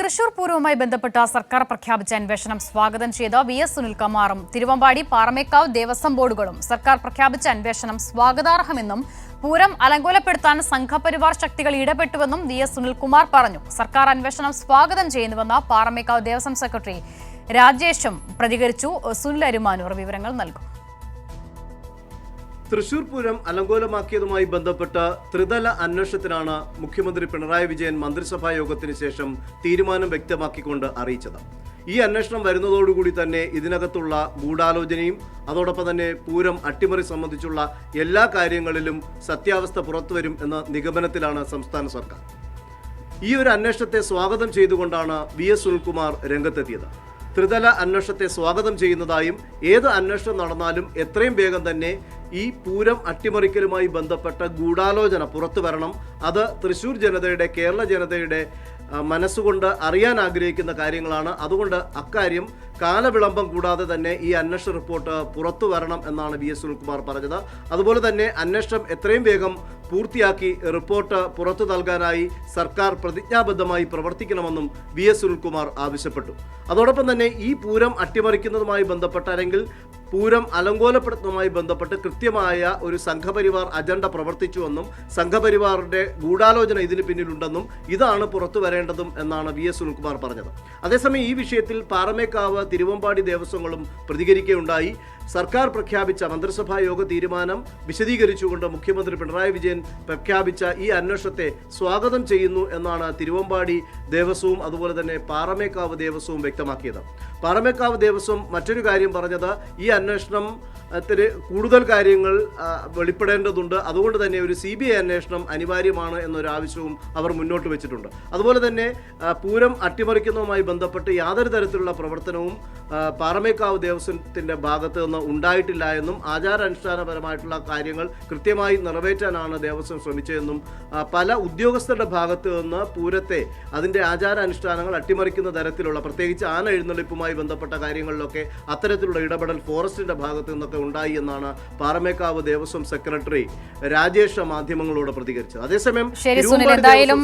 തൃശൂർ പൂരവുമായി ബന്ധപ്പെട്ട സർക്കാർ പ്രഖ്യാപിച്ച അന്വേഷണം സ്വാഗതം ചെയ്ത വി.എസ്. സുനിൽകുമാറും തിരുവമ്പാടി പാറമേക്കാവ് ദേവസ്വം ബോർഡുകളും സർക്കാർ പ്രഖ്യാപിച്ച അന്വേഷണം സ്വാഗതാർഹമെന്നും പൂരം അലങ്കോലപ്പെടുത്താൻ സംഘപരിവാർ ശക്തികൾ ഇടപെട്ടുവെന്നും വി.എസ്. സുനിൽകുമാർ പറഞ്ഞു. സർക്കാർ അന്വേഷണം സ്വാഗതം ചെയ്യുന്നുവെന്ന് പാറമേക്കാവ് ദേവസ്വം സെക്രട്ടറി രാജേഷും പ്രതികരിച്ചു. സുനിൽ അരുമാനൂർ വിവരങ്ങൾ നൽകും. തൃശൂർ പൂരം അലങ്കോലമാക്കിയതുമായി ബന്ധപ്പെട്ട ത്രിതല അന്വേഷണത്തിനാണ് മുഖ്യമന്ത്രി പിണറായി വിജയൻ മന്ത്രിസഭാ യോഗത്തിന് ശേഷം തീരുമാനം വ്യക്തമാക്കിക്കൊണ്ട് അറിയിച്ചത്. ഈ അന്വേഷണം വരുന്നതോടുകൂടി തന്നെ ഇതിനകത്തുള്ള ഗൂഢാലോചനയും അതോടൊപ്പം തന്നെ പൂരം അട്ടിമറി സംബന്ധിച്ചുള്ള എല്ലാ കാര്യങ്ങളിലും സത്യാവസ്ഥ പുറത്തുവരും എന്ന നിഗമനത്തിലാണ് സംസ്ഥാന സർക്കാർ. ഈ ഒരു അന്വേഷണത്തെ സ്വാഗതം ചെയ്തുകൊണ്ടാണ് വി.എസ്. സുനിൽകുമാർ രംഗത്തെത്തിയത്. ത്രിതല അന്വേഷണത്തെ സ്വാഗതം ചെയ്യുന്നതായും ഏത് അന്വേഷണം നടന്നാലും എത്രയും വേഗം തന്നെ ഈ പൂരം അട്ടിമറിക്കലുമായി ബന്ധപ്പെട്ട ഗൂഢാലോചന പുറത്തു വരണം, അത് തൃശ്ശൂർ ജനതയുടെ, കേരള ജനതയുടെ മനസ്സുകൊണ്ട് അറിയാൻ ആഗ്രഹിക്കുന്ന കാര്യങ്ങളാണ്. അതുകൊണ്ട് അക്കാര്യം കാലവിളംബം കൂടാതെ തന്നെ ഈ അന്വേഷണ റിപ്പോർട്ട് പുറത്തു വരണം എന്നാണ് വി.എസ്. സുനിൽകുമാർ പറഞ്ഞത്. അതുപോലെ തന്നെ അന്വേഷണം എത്രയും വേഗം പൂർത്തിയാക്കി റിപ്പോർട്ട് പുറത്തു നൽകാനായി സർക്കാർ പ്രതിജ്ഞാബദ്ധമായി പ്രവർത്തിക്കണമെന്നും വി.എസ്. സുനിൽകുമാർ ആവശ്യപ്പെട്ടു. അതോടൊപ്പം തന്നെ ഈ പൂരം അട്ടിമറിക്കുന്നതുമായി ബന്ധപ്പെട്ട അല്ലെങ്കിൽ പൂരം അലങ്കോലപ്പെടുത്തുന്നതുമായി ബന്ധപ്പെട്ട് കൃത്യമായ ഒരു സംഘപരിവാർ അജണ്ട പ്രവർത്തിച്ചുവെന്നും സംഘപരിവാറിന്റെ ഗൂഢാലോചന ഇതിന് പിന്നിലുണ്ടെന്നും ഇതാണ് പുറത്തു വരേണ്ടതും എന്നാണ് വി.എസ്. സുനിൽകുമാർ പറഞ്ഞത്. അതേസമയം ഈ വിഷയത്തിൽ പാറമേക്കാവ്, തിരുവമ്പാടി ദേവസ്വങ്ങളും പ്രതികരിക്കുകയുണ്ടായി. സർക്കാർ പ്രഖ്യാപിച്ച മന്ത്രിസഭാ യോഗ തീരുമാനം വിശദീകരിച്ചുകൊണ്ട് മുഖ്യമന്ത്രി പിണറായി വിജയൻ പ്രഖ്യാപിച്ച ഈ അന്വേഷണത്തെ സ്വാഗതം ചെയ്യുന്നു എന്നാണ് തിരുവമ്പാടി ദേവസ്വവും അതുപോലെ തന്നെ പാറമേക്കാവ് ദേവസ്വവും വ്യക്തമാക്കിയത്. പാറമേക്കാവ് ദേവസ്വം മറ്റൊരു കാര്യം പറഞ്ഞത്, ഈ അന്വേഷണത്തിന് കൂടുതൽ കാര്യങ്ങൾ വെളിപ്പെടേണ്ടതുണ്ട്, അതുകൊണ്ട് തന്നെ ഒരു CBI അന്വേഷണം അനിവാര്യമാണ് എന്നൊരു ആവശ്യവും അവർ മുന്നോട്ട് വെച്ചിട്ടുണ്ട്. അതുപോലെ തന്നെ പൂരം അട്ടിമറിക്കുന്നതുമായി ബന്ധപ്പെട്ട് യാതൊരു തരത്തിലുള്ള പ്രവർത്തനവും പാറമേക്കാവ് ദേവസ്വത്തിൻ്റെ ഭാഗത്ത് നിന്ന് ഉണ്ടായിട്ടില്ല എന്നും ആചാരാനുഷ്ഠാനപരമായിട്ടുള്ള കാര്യങ്ങൾ കൃത്യമായി നിറവേറ്റാനാണ് ദേവസ്വം ശ്രമിച്ചതെന്നും പല ഉദ്യോഗസ്ഥരുടെ ഭാഗത്ത് നിന്ന് പൂരത്തെ അതിൻ്റെ ആചാരാനുഷ്ഠാനങ്ങൾ അട്ടിമറിക്കുന്ന തരത്തിലുള്ള, പ്രത്യേകിച്ച് ആന എഴുന്നള്ളിപ്പുമായി ബന്ധപ്പെട്ട കാര്യങ്ങളിലൊക്കെ അത്തരത്തിലുള്ള ഇടപെടൽ ഫോറസ്റ്റിന്റെ ഭാഗത്തു നിന്നൊക്കെ ഉണ്ടായി എന്നാണ് പാറമേക്കാവ് ദേവസ്വം സെക്രട്ടറി രാജേഷ് മാധ്യമങ്ങളോട് പ്രതികരിച്ചത്. അതേസമയം എന്തായാലും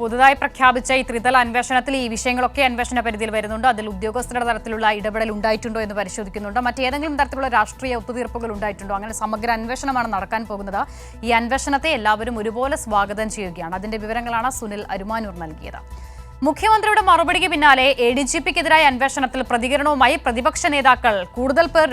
പുതുതായി പ്രഖ്യാപിച്ച ഈ ത്രിതല അന്വേഷണത്തിൽ ഈ വിഷയങ്ങളൊക്കെ അന്വേഷണ പരിധിയിൽ വരുന്നുണ്ട്. അതിൽ ഉദ്യോഗസ്ഥരുടെ തരത്തിലുള്ള ഇടപെടൽ ഉണ്ടായിട്ടുണ്ടോ എന്ന് പരിശോധിക്കുന്നുണ്ട്. മറ്റേതെങ്കിലും തരത്തിലുള്ള രാഷ്ട്രീയ ഒത്തുതീർപ്പുകൾ ഉണ്ടായിട്ടുണ്ടോ? അങ്ങനെ സമഗ്ര അന്വേഷണമാണ് നടക്കാൻ പോകുന്നത്. ഈ അന്വേഷണത്തെ എല്ലാവരും ഒരുപോലെ സ്വാഗതം ചെയ്യുകയാണ്. അതിന്റെ വിവരങ്ങളാണ് സുനിൽ അരുമാനൂർ നൽകിയത്. മുഖ്യമന്ത്രിയുടെ മറുപടിക്ക് പിന്നാലെ ADGPക്കെതിരായ അന്വേഷണത്തിൽ പ്രതികരണവുമായി പ്രതിപക്ഷ നേതാക്കൾ. കൂടുതൽ പേർ